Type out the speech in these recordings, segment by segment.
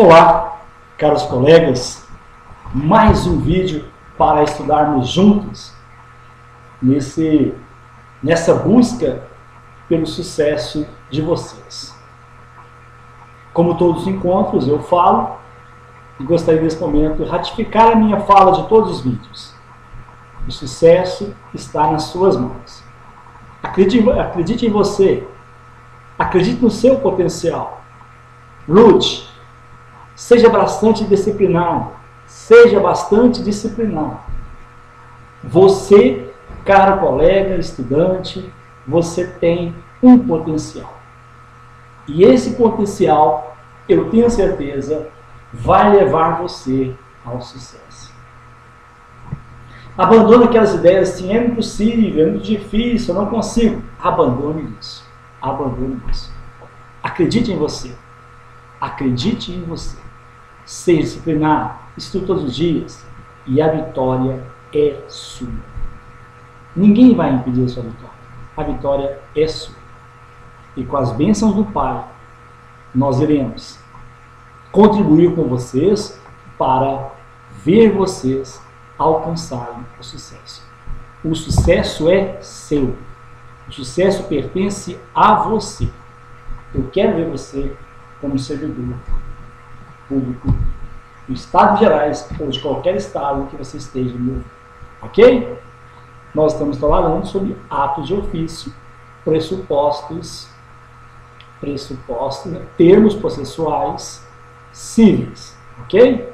Olá, caros colegas, mais um vídeo para estudarmos juntos nessa busca pelo sucesso de vocês. Como todos os encontros, eu falo e gostaria nesse momento de ratificar a minha fala de todos os vídeos. O sucesso está nas suas mãos. Acredite em você, acredite no seu potencial, lute. Seja bastante disciplinado. Seja bastante disciplinado. Você, caro colega, estudante, você tem um potencial. E esse potencial, eu tenho certeza, vai levar você ao sucesso. Abandone aquelas ideias assim, é impossível, é muito difícil, eu não consigo. Abandone isso. Abandone isso. Acredite em você. Acredite em você. Seja disciplinado, estude todos os dias e a vitória é sua. Ninguém vai impedir a sua vitória. A vitória é sua. E com as bênçãos do Pai, nós iremos contribuir com vocês para ver vocês alcançarem o sucesso. O sucesso é seu. O sucesso pertence a você. Eu quero ver você como servidor público do Estado de Gerais ou de qualquer estado que você esteja no mundo. Ok? Nós estamos trabalhando sobre atos de ofício, pressupostos, termos processuais cíveis. Ok?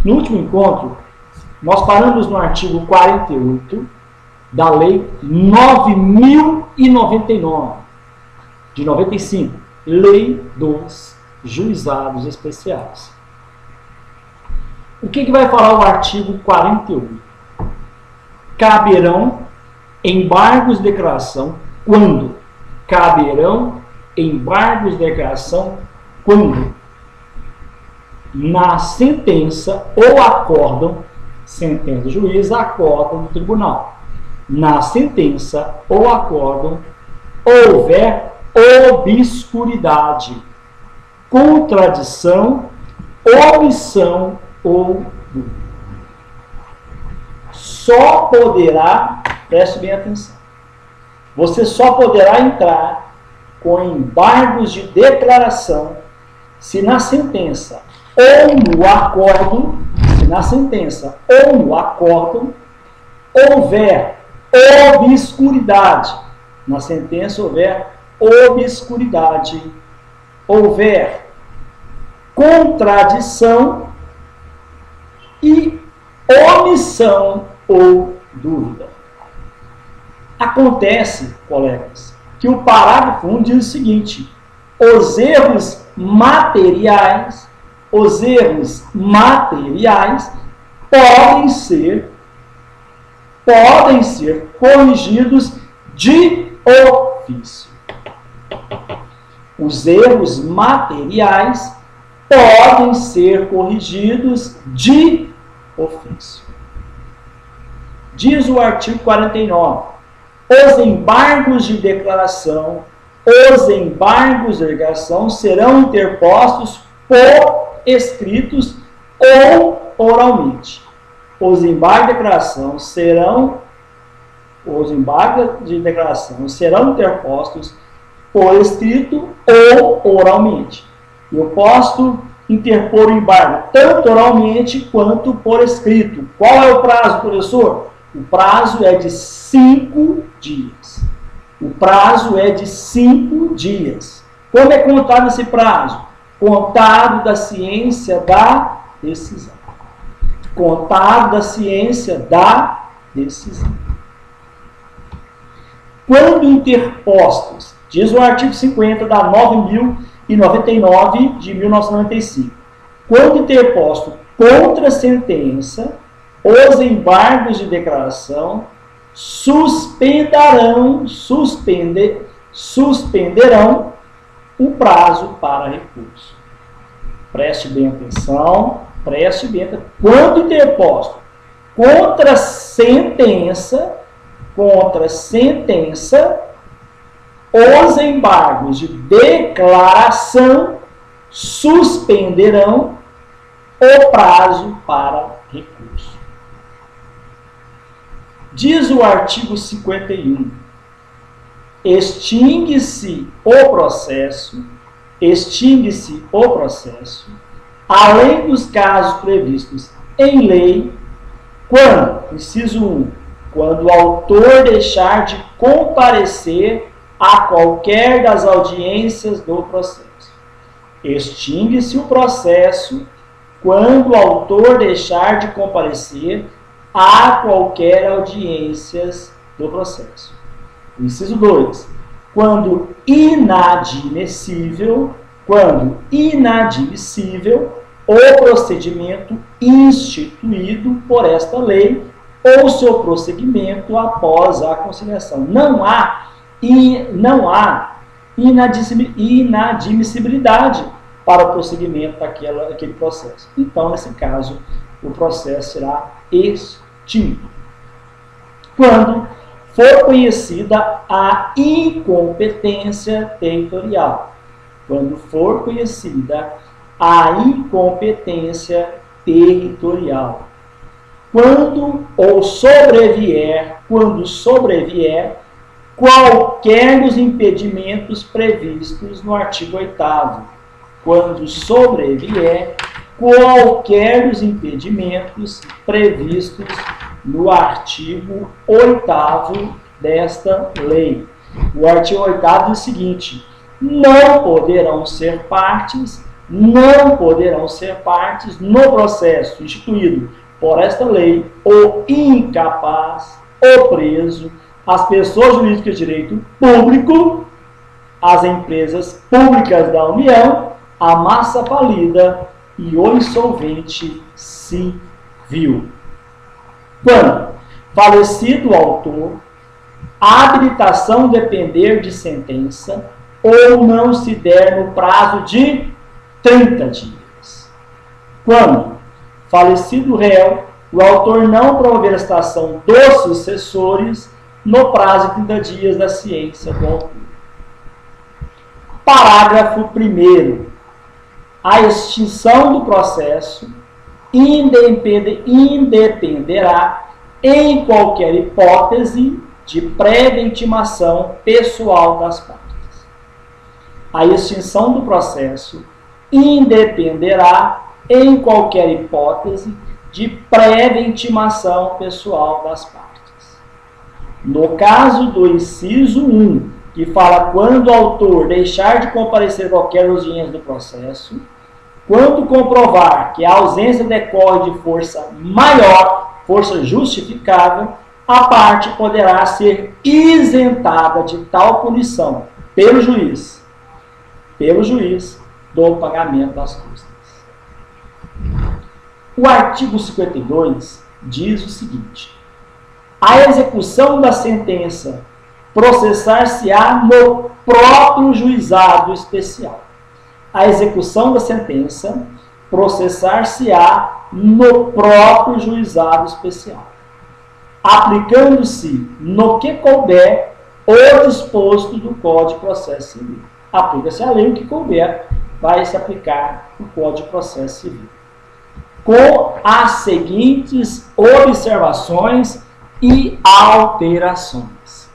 No último encontro, nós paramos no artigo 48 da Lei 9.099 de 95, Lei dos Juizados Especiais. O que vai falar o artigo 48? Caberão embargos de declaração quando? Caberão embargos de declaração quando? Na sentença ou acórdão, sentença do juiz, acórdão do tribunal. Na sentença ou acórdão houver obscuridade, contradição, omissão ou dúvida. Só poderá, preste bem atenção, você só poderá entrar com embargos de declaração se na sentença ou no acórdão, houver obscuridade. Na sentença houver obscuridade, houver contradição e omissão ou dúvida. Acontece, colegas, que o parágrafo 1 diz o seguinte: os erros materiais podem ser corrigidos de ofício. Os erros materiais podem ser corrigidos de ofício. Diz o artigo 49, os embargos de declaração serão interpostos por escritos ou oralmente. Os embargos de declaração serão interpostos por escrito ou oralmente. Eu posso interpor o embargo tanto oralmente quanto por escrito. Qual é o prazo, professor? O prazo é de 5 dias. O prazo é de 5 dias. Como é contado esse prazo? Contado da ciência da decisão. Contado da ciência da decisão. Quando interpostos, diz o artigo 50 da 9.099 de 1995, quando interposto contra a sentença, os embargos de declaração suspenderão o prazo para recurso. Preste bem atenção, Quando interposto contra a sentença, os embargos de declaração suspenderão o prazo para recurso. Diz o artigo 51, extingue-se o processo, além dos casos previstos em lei, quando, inciso 1, quando o autor deixar de comparecer a qualquer das audiências do processo. Extingue-se o processo quando o autor deixar de comparecer a qualquer audiências do processo. Inciso 2. Quando inadmissível o procedimento instituído por esta lei ou seu prosseguimento após a conciliação. Não há inadmissibilidade para o prosseguimento daquele processo. Então, nesse caso, o processo será extinto. Quando for conhecida a incompetência territorial. Quando for conhecida a incompetência territorial. Quando sobrevier qualquer dos impedimentos previstos no artigo 8º. Quando sobrevier qualquer dos impedimentos previstos no artigo 8º desta lei. O artigo 8º diz o seguinte: não poderão ser partes no processo instituído por esta lei o incapaz, o preso, as pessoas jurídicas de direito público, as empresas públicas da União, a massa falida e o insolvente civil. Quando falecido o autor, a habilitação depender de sentença ou não se der no prazo de 30 dias. Quando falecido o réu, o autor não promover a citação dos sucessores no prazo de 30 dias da ciência do autor. Parágrafo 1º. A extinção do processo independerá em qualquer hipótese de prévia intimação pessoal das partes. A extinção do processo independerá em qualquer hipótese de prévia intimação pessoal das partes. No caso do inciso 1, que fala quando o autor deixar de comparecer qualquer audiência do processo, quando comprovar que a ausência decorre de força maior, força justificável, a parte poderá ser isentada de tal punição pelo juiz do pagamento das custas. O artigo 52 diz o seguinte: a execução da sentença processar-se-á no próprio juizado especial. A execução da sentença processar-se-á no próprio juizado especial, aplicando-se no que couber o disposto do Código de Processo Civil. Aplica-se a lei, o que couber vai se aplicar no Código de Processo Civil, com as seguintes observações e alterações.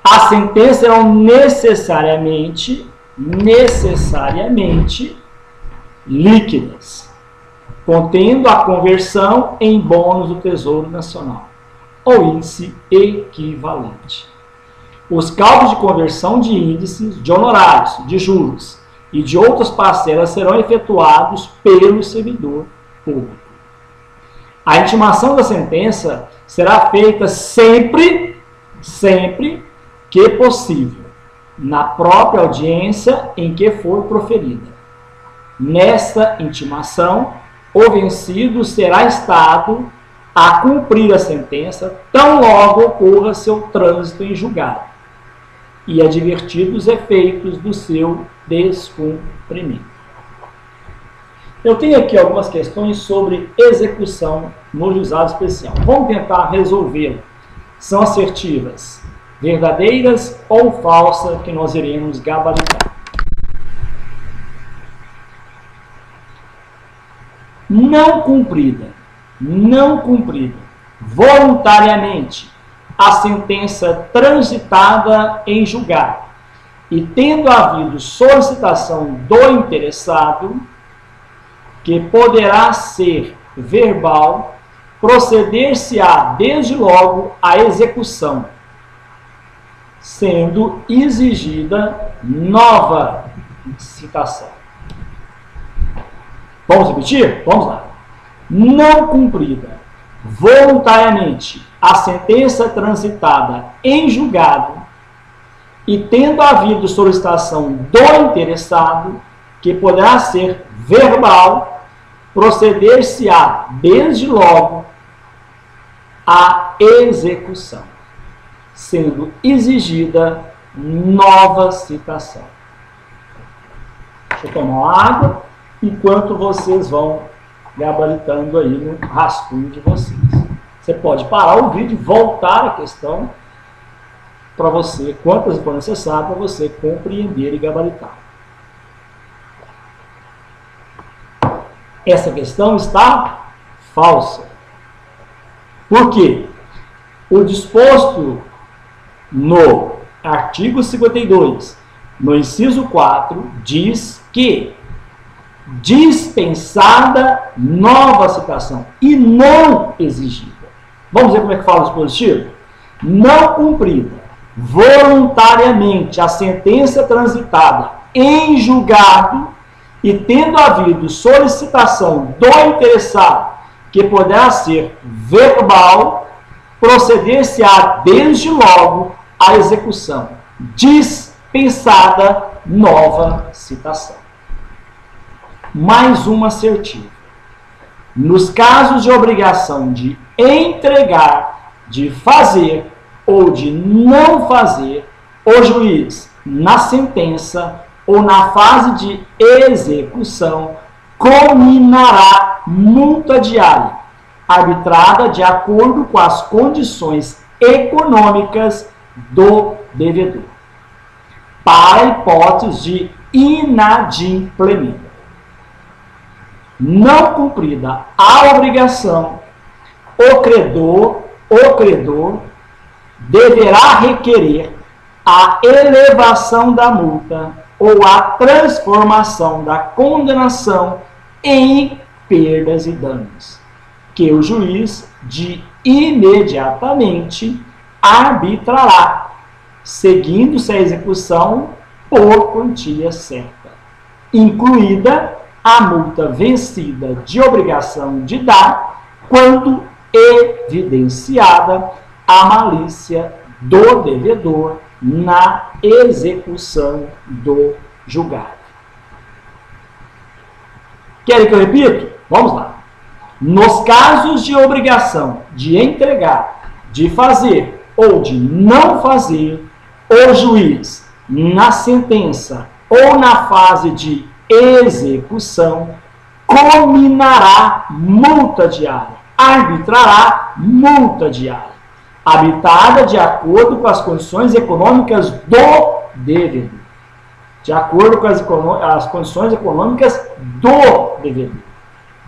As sentenças serão necessariamente líquidas, contendo a conversão em bônus do Tesouro Nacional, ou índice equivalente. Os cálculos de conversão de índices, de honorários, de juros e de outras parcelas serão efetuados pelo servidor público. A intimação da sentença será feita sempre que possível, na própria audiência em que for proferida. Nesta intimação, o vencido será instado a cumprir a sentença tão logo ocorra seu trânsito em julgado e advertido os efeitos do seu descumprimento. Eu tenho aqui algumas questões sobre execução no juizado especial. Vamos tentar resolvê-lo. São assertivas, verdadeiras ou falsas, que nós iremos gabaritar. não cumprida voluntariamente a sentença transitada em julgado e tendo havido solicitação do interessado, que poderá ser verbal, proceder-se-á desde logo à execução, sendo exigida nova citação. Vamos repetir? Vamos lá. Não cumprida voluntariamente a sentença transitada em julgado e tendo havido solicitação do interessado, que poderá ser verbal, proceder-se-á desde logo à execução, sendo exigida nova citação. Deixa eu tomar uma água enquanto vocês vão gabaritando aí no rascunho de vocês. Você pode parar o vídeo e voltar a questão para você, quantas for necessário, para você compreender e gabaritar. Essa questão está falsa. Por quê? O disposto no artigo 52, no inciso 4, diz que dispensada nova citação e não exigida. Vamos ver como é que fala o dispositivo? Não cumprida voluntariamente a sentença transitada em julgado e tendo havido solicitação do interessado, que poderá ser verbal, proceder-se-á desde logo à execução, dispensada nova citação. Mais uma assertiva. Nos casos de obrigação de entregar, de fazer ou de não fazer, o juiz, na sentença ou na fase de execução, cominará multa diária, arbitrada de acordo com as condições econômicas do devedor, para a hipótese de inadimplemento. Não cumprida a obrigação, o credor deverá requerer a elevação da multa ou a transformação da condenação em perdas e danos, que o juiz de imediatamente arbitrará, seguindo-se a execução por quantia certa, incluída a multa vencida de obrigação de dar, quando evidenciada a malícia do devedor na execução do julgado. Querem que eu repita? Vamos lá. Nos casos de obrigação de entregar, de fazer ou de não fazer, o juiz, na sentença ou na fase de execução, cominará multa diária, arbitrará multa diária, habitada de acordo com as condições econômicas do devedor. De acordo com as condições econômicas do devedor,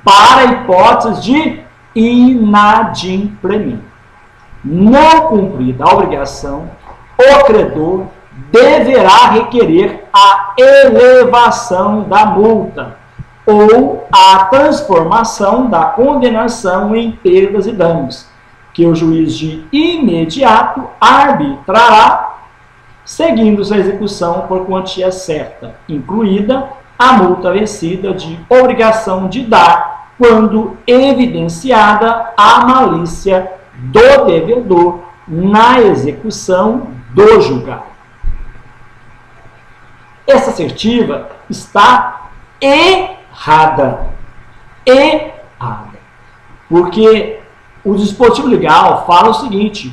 para a hipótese de inadimplemento. Não cumprida a obrigação, o credor deverá requerer a elevação da multa ou a transformação da condenação em perdas e danos, que o juiz de imediato arbitrará, seguindo-se a execução por quantia certa, incluída a multa vencida de obrigação de dar, quando evidenciada a malícia do devedor na execução do julgado. Essa assertiva está errada. Errada. Porque o dispositivo legal fala o seguinte: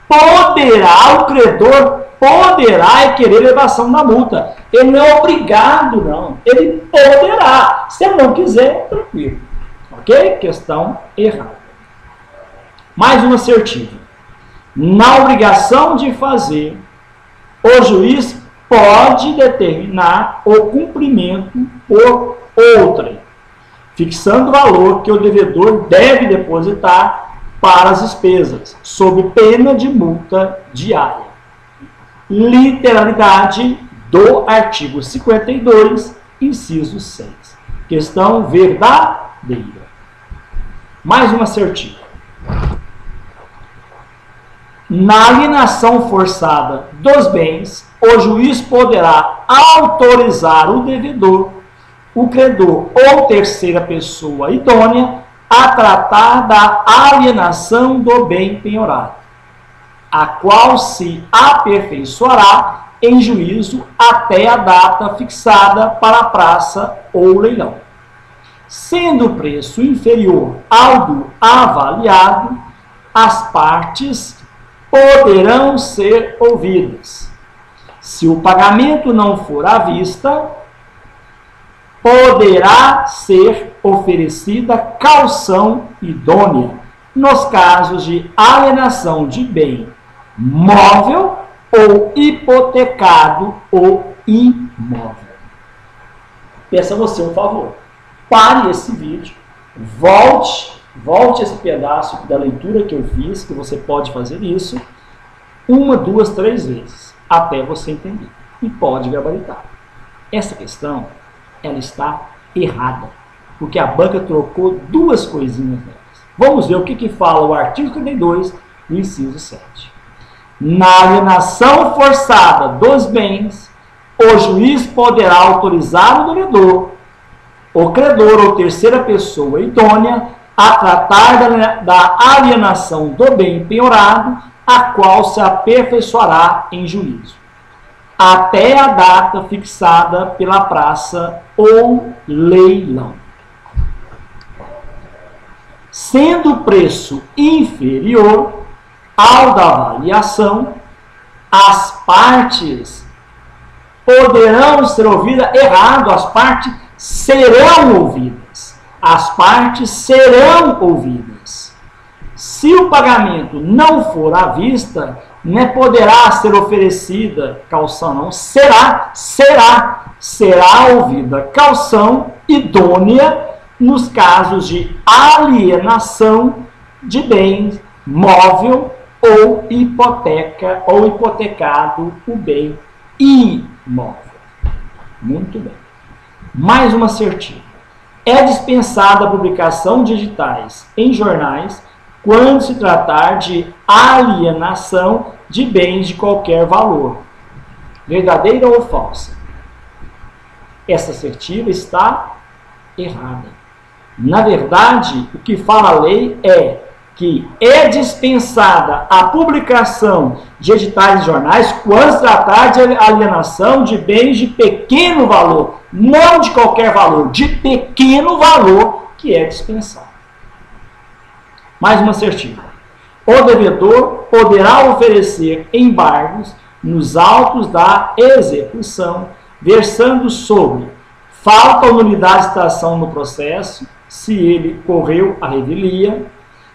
o credor poderá querer elevação da multa. Ele não é obrigado, não. Ele poderá. Se ele não quiser, tranquilo. Ok? Questão errada. Mais uma assertiva. Na obrigação de fazer, o juiz pode determinar o cumprimento por outrem, fixando o valor que o devedor deve depositar para as despesas, sob pena de multa diária. Literalidade do artigo 52, inciso 6. Questão verdadeira. Mais uma assertiva. Na alienação forçada dos bens, o juiz poderá autorizar o devedor, o credor ou terceira pessoa idônea a tratar da alienação do bem penhorado, a qual se aperfeiçoará em juízo até a data fixada para a praça ou leilão. Sendo o preço inferior ao do avaliado, as partes poderão ser ouvidas. Se o pagamento não for à vista, poderá ser oferecida caução idônea nos casos de alienação de bem móvel ou hipotecado ou imóvel. Peço a você um favor. Pare esse vídeo, volte esse pedaço da leitura que eu fiz, que você pode fazer isso, 1, 2, 3 vezes, até você entender. E pode gabaritar. Essa questão, ela está errada, porque a banca trocou duas coisinhas nelas. Vamos ver o que fala o artigo 52, do inciso 7. Na alienação forçada dos bens, o juiz poderá autorizar o devedor, o credor ou terceira pessoa idônea a tratar da alienação do bem penhorado, a qual se aperfeiçoará em juízo, até a data fixada pela praça ou leilão. Sendo o preço inferior ao da avaliação, as partes poderão ser ouvidas. Errado, as partes serão ouvidas. As partes serão ouvidas. Se o pagamento não for à vista, não poderá ser oferecida caução, não. Será ouvida caução idônea nos casos de alienação de bens móvel ou hipoteca ou hipotecado o bem imóvel. Muito bem. Mais uma assertiva. É dispensada a publicação de editais em jornais quando se tratar de alienação de bens de qualquer valor. Verdadeira ou falsa? Essa assertiva está errada. Na verdade, o que fala a lei é que é dispensada a publicação de editais em jornais quando se tratar de alienação de bens de pequeno valor, não de qualquer valor, de pequeno valor que é dispensado. Mais uma assertiva. O devedor poderá oferecer embargos nos autos da execução, versando sobre falta ou nulidade de citação no processo, se ele correu a revelia,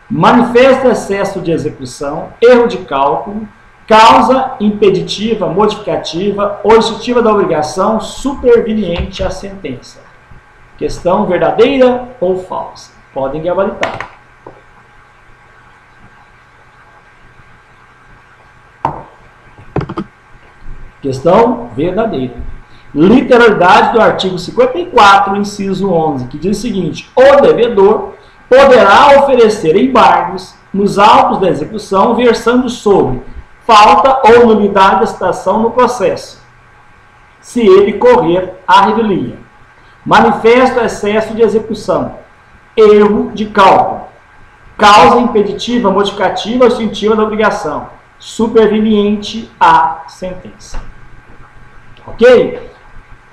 manifesto excesso de execução, erro de cálculo, causa impeditiva, modificativa ou extintiva da obrigação superveniente à sentença. Questão verdadeira ou falsa? Podem gabaritar. Questão verdadeira. Literalidade do artigo 54, inciso 11, que diz o seguinte: o devedor poderá oferecer embargos nos autos da execução versando sobre falta ou nulidade da citação no processo, se ele correr a revelia, manifesto excesso de execução, erro de cálculo, causa impeditiva, modificativa ou extintiva da obrigação, superveniente à sentença. Ok?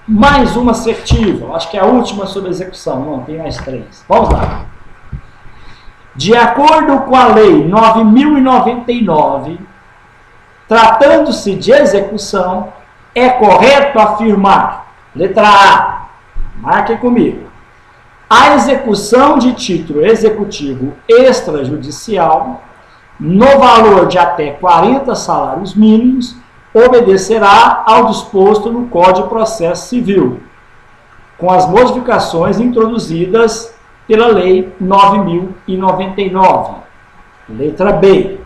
Mais uma assertiva, acho que é a última sobre execução, não, tem mais 3. Vamos lá. De acordo com a Lei 9.099, tratando-se de execução, é correto afirmar, letra A, marquem comigo, a execução de título executivo extrajudicial, no valor de até 40 salários mínimos, obedecerá ao disposto no Código de Processo Civil, com as modificações introduzidas pela Lei 9.099. Letra B.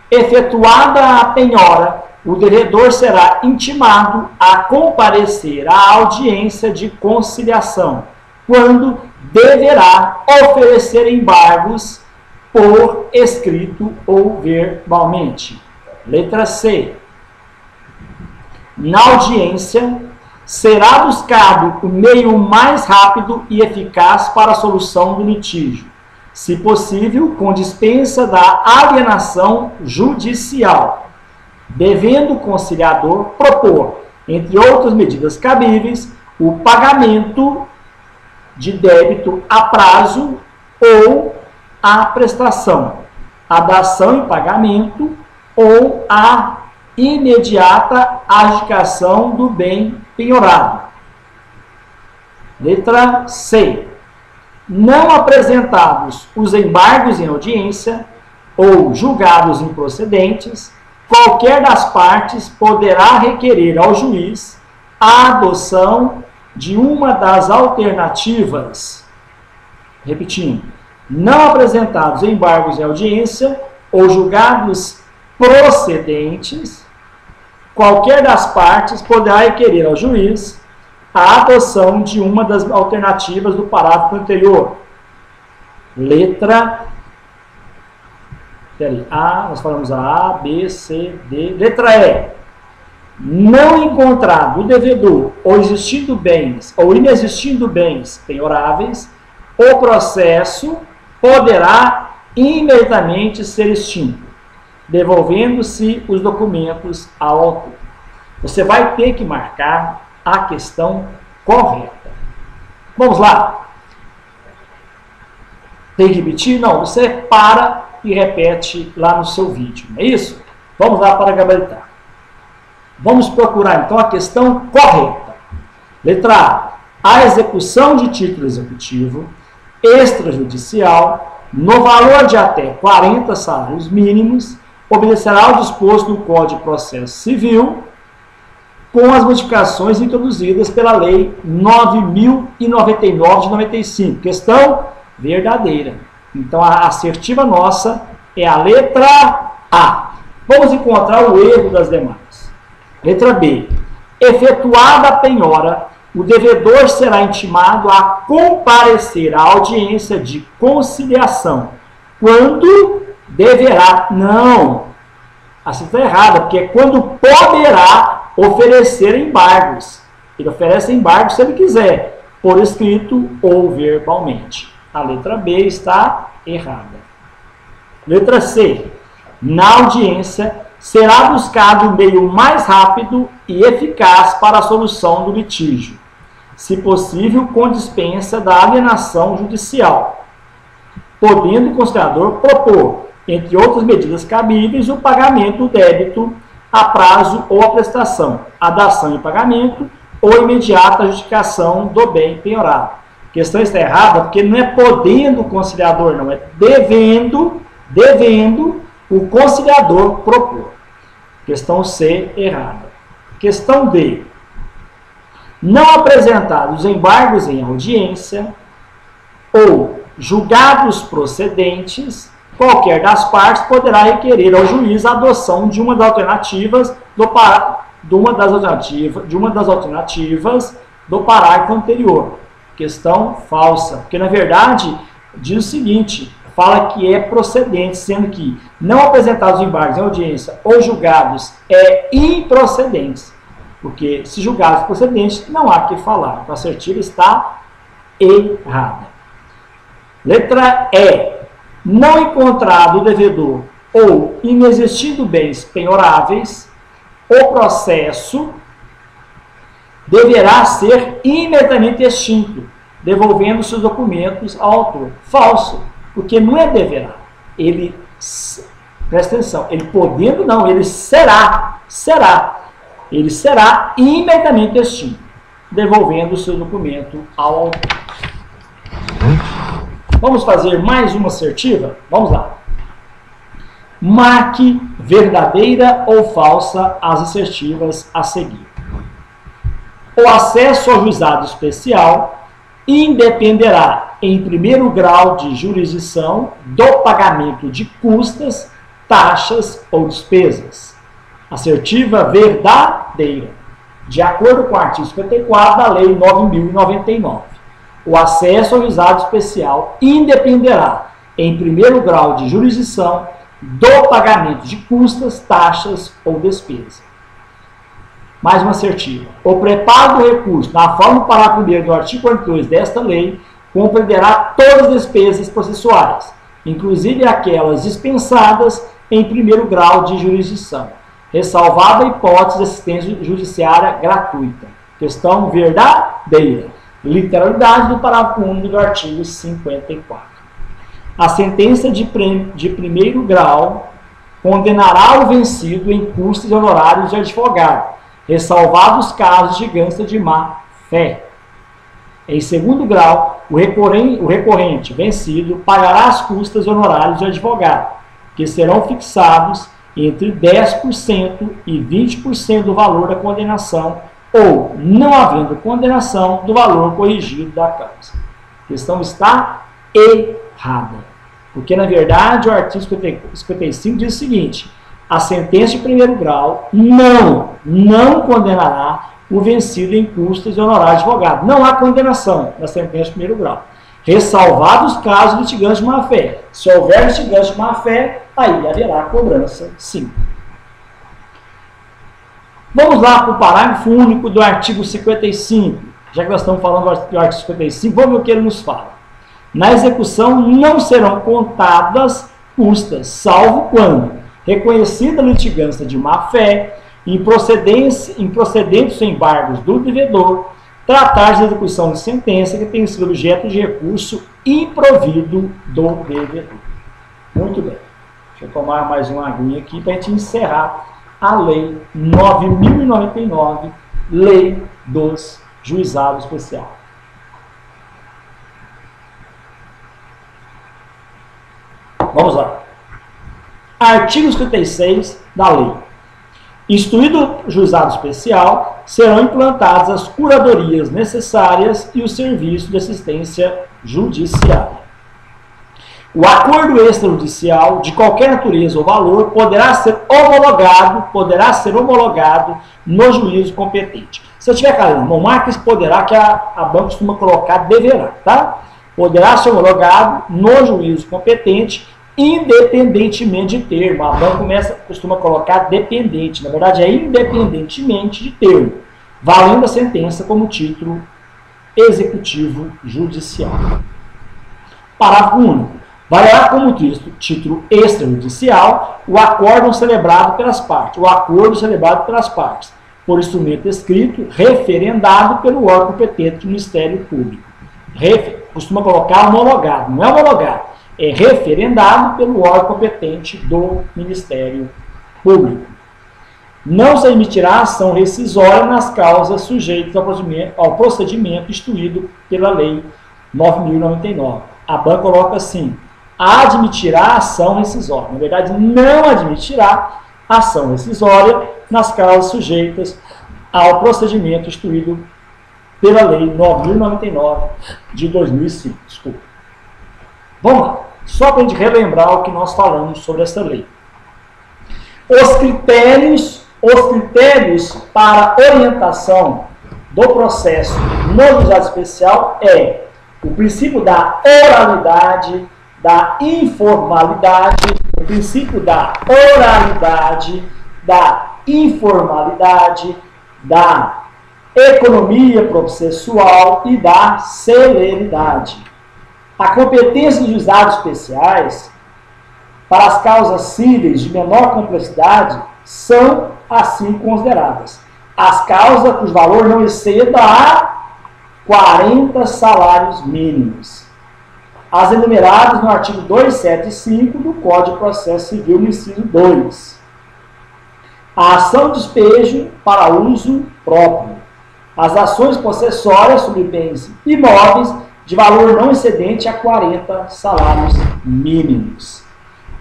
Efetuada a penhora, o devedor será intimado a comparecer à audiência de conciliação, quando deverá oferecer embargos por escrito ou verbalmente. Letra C. Na audiência, será buscado o meio mais rápido e eficaz para a solução do litígio, se possível, com dispensa da alienação judicial, devendo o conciliador propor, entre outras medidas cabíveis, o pagamento de débito a prazo ou a prestação, a dação em pagamento ou a imediata adjudicação do bem penhorado. Letra C. Não apresentados os embargos em audiência ou julgados improcedentes, qualquer das partes poderá requerer ao juiz a adoção de uma das alternativas. Repetindo, não apresentados embargos em audiência ou julgados procedentes, qualquer das partes poderá requerer ao juiz a adoção de uma das alternativas do parágrafo anterior. Letra A, nós falamos A, B, C, D. Letra E. Não encontrado o devedor ou existindo bens ou inexistindo bens penhoráveis, o processo poderá imediatamente ser extinto, devolvendo-se os documentos ao autor. Você vai ter que marcar a questão correta. Vamos lá. Tem que repetir? Não, você para e repete lá no seu vídeo, não é isso? Vamos lá para gabaritar. Vamos procurar então a questão correta. Letra A. A execução de título executivo extrajudicial no valor de até 40 salários mínimos obedecerá ao disposto no Código de Processo Civil com as modificações introduzidas pela Lei 9.099 de 95. Questão verdadeira. Então, a assertiva nossa é a letra A. Vamos encontrar o erro das demais. Letra B. Efetuada a penhora, o devedor será intimado a comparecer à audiência de conciliação, quando deverá. Não. Assim está errada, porque é quando poderá oferecer embargos. Ele oferece embargos se ele quiser, por escrito ou verbalmente. A letra B está errada. Letra C. Na audiência, será buscado o meio mais rápido e eficaz para a solução do litígio, se possível com dispensa da alienação judicial, podendo o conciliador propor, entre outras medidas cabíveis, o pagamento do débito a prazo ou a prestação, a dação em pagamento ou imediata adjudicação do bem penhorado. A questão está errada porque não é podendo o conciliador, não, é devendo o conciliador propor. Questão C, errada. Questão D. Não apresentados embargos em audiência ou julgados procedentes, qualquer das partes poderá requerer ao juiz a adoção de uma das alternativas do parágrafo anterior. Questão falsa, porque na verdade diz o seguinte, fala que é procedente, sendo que não apresentados embargos em audiência ou julgados é improcedentes, porque se julgados procedentes não há que falar. Então a assertiva está errada. Letra E. Não encontrado o devedor ou inexistindo bens penhoráveis, o processo deverá ser imediatamente extinto, devolvendo seus documentos ao autor. Falso, porque não é deverá. Ele, presta atenção, ele podendo não, ele será. Ele será imediatamente extinto, devolvendo o seu documento ao autor. Vamos fazer mais uma assertiva? Vamos lá. Marque verdadeira ou falsa as assertivas a seguir. O acesso ao juizado especial independerá, em primeiro grau de jurisdição, do pagamento de custas, taxas ou despesas. Assertiva verdadeira. De acordo com o artigo 54 da Lei 9.099, o acesso ao juizado especial independerá, em primeiro grau de jurisdição, do pagamento de custas, taxas ou despesas. Mais uma assertiva. O preparo do recurso, na forma do parágrafo 1º do artigo 42 desta lei, compreenderá todas as despesas processuais, inclusive aquelas dispensadas em primeiro grau de jurisdição, ressalvada a hipótese de assistência judiciária gratuita. Questão verdadeira. Literalidade do parágrafo 1º do artigo 54. A sentença de primeiro grau condenará o vencido em custos e honorários de advogado, ressalvados os casos de gânster de má fé. Em segundo grau, o recorrente vencido pagará as custas e honorários de advogado, que serão fixados entre 10% e 20% do valor da condenação, ou, não havendo condenação, do valor corrigido da causa. A questão está errada. Porque, na verdade, o artigo 55 diz o seguinte: a sentença de primeiro grau não condenará o vencido em custos e honorários de advogado. Não há condenação na sentença de primeiro grau, ressalvados os casos de litigante de má-fé. Se houver litigante de má-fé, aí haverá cobrança, sim. Vamos lá para o parágrafo único do artigo 55. Já que nós estamos falando do artigo 55, vamos ver o que ele nos fala. Na execução não serão contadas custas, salvo quando reconhecida a litigância de má-fé, em procedentes embargos do devedor, tratar de execução de sentença que tenha sido objeto de recurso improvido do devedor. Muito bem. Deixa eu tomar mais uma aguinha aqui para a gente encerrar a Lei 9.099, Lei dos Juizados Especiais. Vamos lá. Artigo 56 da lei. Instituído o juizado especial, serão implantadas as curadorias necessárias e o serviço de assistência judiciária. O acordo extrajudicial, de qualquer natureza ou valor, poderá ser homologado no juízo competente. Se eu tiver calando, não marca esse poderá, que a banca costuma colocar deverá, tá? Poderá ser homologado no juízo competente, independentemente de termo. A banca costuma colocar dependente, na verdade é independentemente de termo, valendo a sentença como título executivo judicial. Parágrafo único. Valerá como título extrajudicial o acordo celebrado pelas partes, por instrumento escrito, referendado pelo órgão competente do Ministério Público. Costuma colocar homologado, não é homologado, é referendado pelo órgão competente do Ministério Público. Não se admitirá ação rescisória nas causas sujeitas ao procedimento instituído pela Lei 9.099. A banca coloca assim: admitirá ação rescisória. Na verdade, não admitirá ação rescisória nas causas sujeitas ao procedimento instituído pela Lei 9.099 de 2005. Desculpa. Vamos lá. Só para a gente relembrar o que nós falamos sobre essa lei. Os critérios para orientação do processo no juizado especial é o princípio da oralidade, da informalidade, o princípio da oralidade, da informalidade, da economia processual e da celeridade. A competência dos juizados especiais para as causas cíveis de menor complexidade são assim consideradas as causas cujo valor não exceda a 40 salários mínimos, as enumeradas no artigo 275 do Código de Processo Civil, no inciso 2. A ação de despejo para uso próprio, as ações possessórias sobre bens imóveis de valor não excedente a 40 salários mínimos.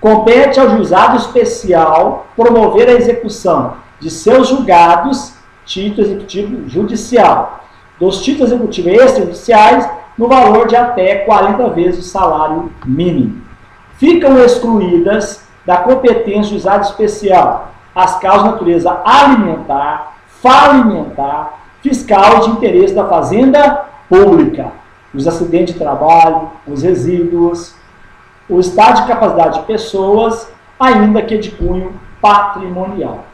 Compete ao juizado especial promover a execução de seus julgados, título executivo judicial, dos títulos executivos extrajudiciais no valor de até 40 vezes o salário mínimo. Ficam excluídas da competência do juizado especial as causas de natureza alimentar, falimentar, fiscal de interesse da fazenda pública, os acidentes de trabalho, os resíduos, o estado de capacidade de pessoas, ainda que de cunho patrimonial.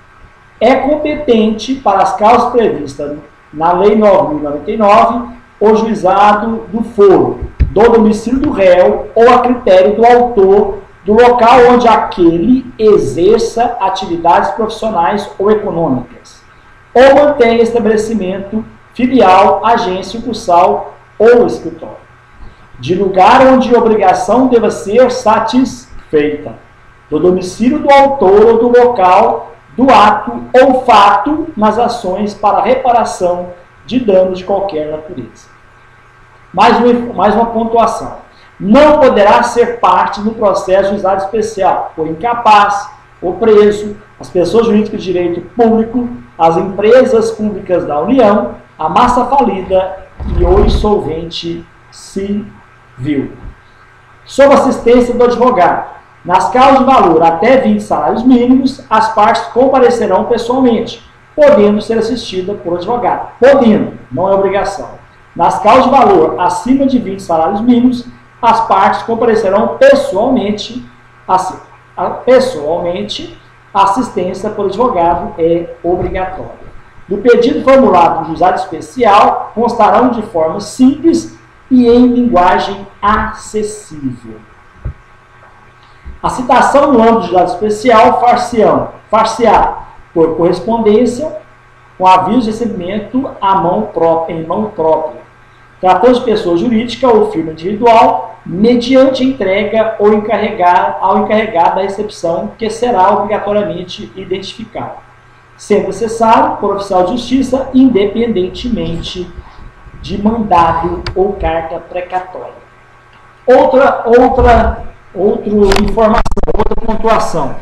É competente para as causas previstas na Lei 9.099 o juizado do foro, do domicílio do réu ou a critério do autor do local onde aquele exerça atividades profissionais ou econômicas, ou mantenha estabelecimento filial, agência, sucursal ou escritório, de lugar onde a obrigação deva ser satisfeita, do domicílio do autor ou do local do ato ou fato nas ações para reparação de danos de qualquer natureza. Mais uma pontuação. Não poderá ser parte no processo de juizado especial o incapaz, o preso, as pessoas jurídicas de direito público, as empresas públicas da União, a massa falida e o insolvente civil. Sob assistência do advogado, nas causas de valor até 20 salários mínimos, as partes comparecerão pessoalmente, podendo ser assistidas por advogado. Podendo, não é obrigação. Nas causas de valor acima de 20 salários mínimos, as partes comparecerão pessoalmente. A assistência por advogado é obrigatória. Do pedido formulado no juizado especial, constarão de forma simples e em linguagem acessível. A citação no âmbito do juizado especial far-se-á por correspondência com aviso de recebimento em mão própria, tratando de pessoa jurídica ou firma individual, mediante entrega ou ao encarregado da recepção, que será obrigatoriamente identificado, sendo necessário por oficial de justiça, independentemente de mandado ou carta precatória. Outra pontuação.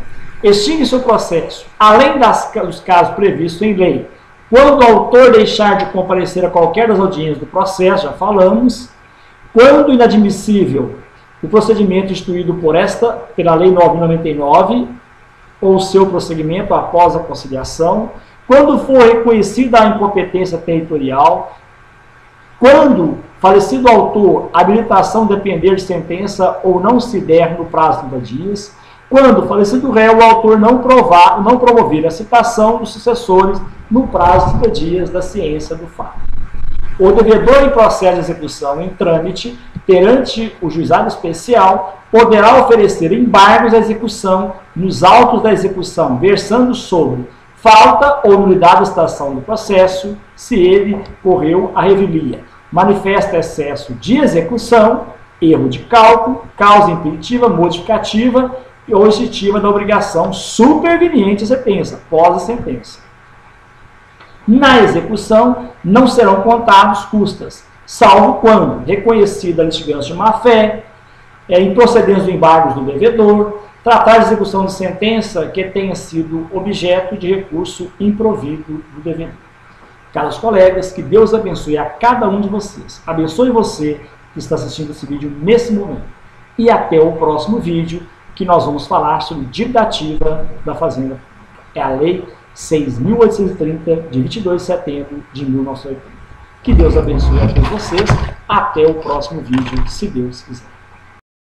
Extingue-se o processo, além dos casos previstos em lei, quando o autor deixar de comparecer a qualquer das audiências do processo, já falamos, quando inadmissível o procedimento instituído pela Lei 9.099 ou seu prosseguimento após a conciliação, quando for reconhecida a incompetência territorial, quando falecido autor, a habilitação depender de sentença ou não se der no prazo de 30 dias, quando falecido réu, o autor não promover a citação dos sucessores no prazo de 30 dias da ciência do fato. O devedor em processo de execução em trâmite perante o juizado especial poderá oferecer embargos à execução nos autos da execução, versando sobre falta ou nulidade da citação do processo, se ele correu a revelia, manifesta excesso de execução, erro de cálculo, causa impeditiva, modificativa ou extintiva da obrigação superveniente à sentença, pós a sentença. Na execução, não serão contados custas, salvo quando reconhecida a litigância de má-fé, improcedência do embargos do devedor, tratar de execução de sentença que tenha sido objeto de recurso improvido do devedor. Caros colegas, que Deus abençoe a cada um de vocês. Abençoe você que está assistindo esse vídeo nesse momento. E até o próximo vídeo, que nós vamos falar sobre dívida ativa da Fazenda. É a Lei 6.830, de 22 de setembro de 1980. Que Deus abençoe a todos vocês. Até o próximo vídeo, se Deus quiser.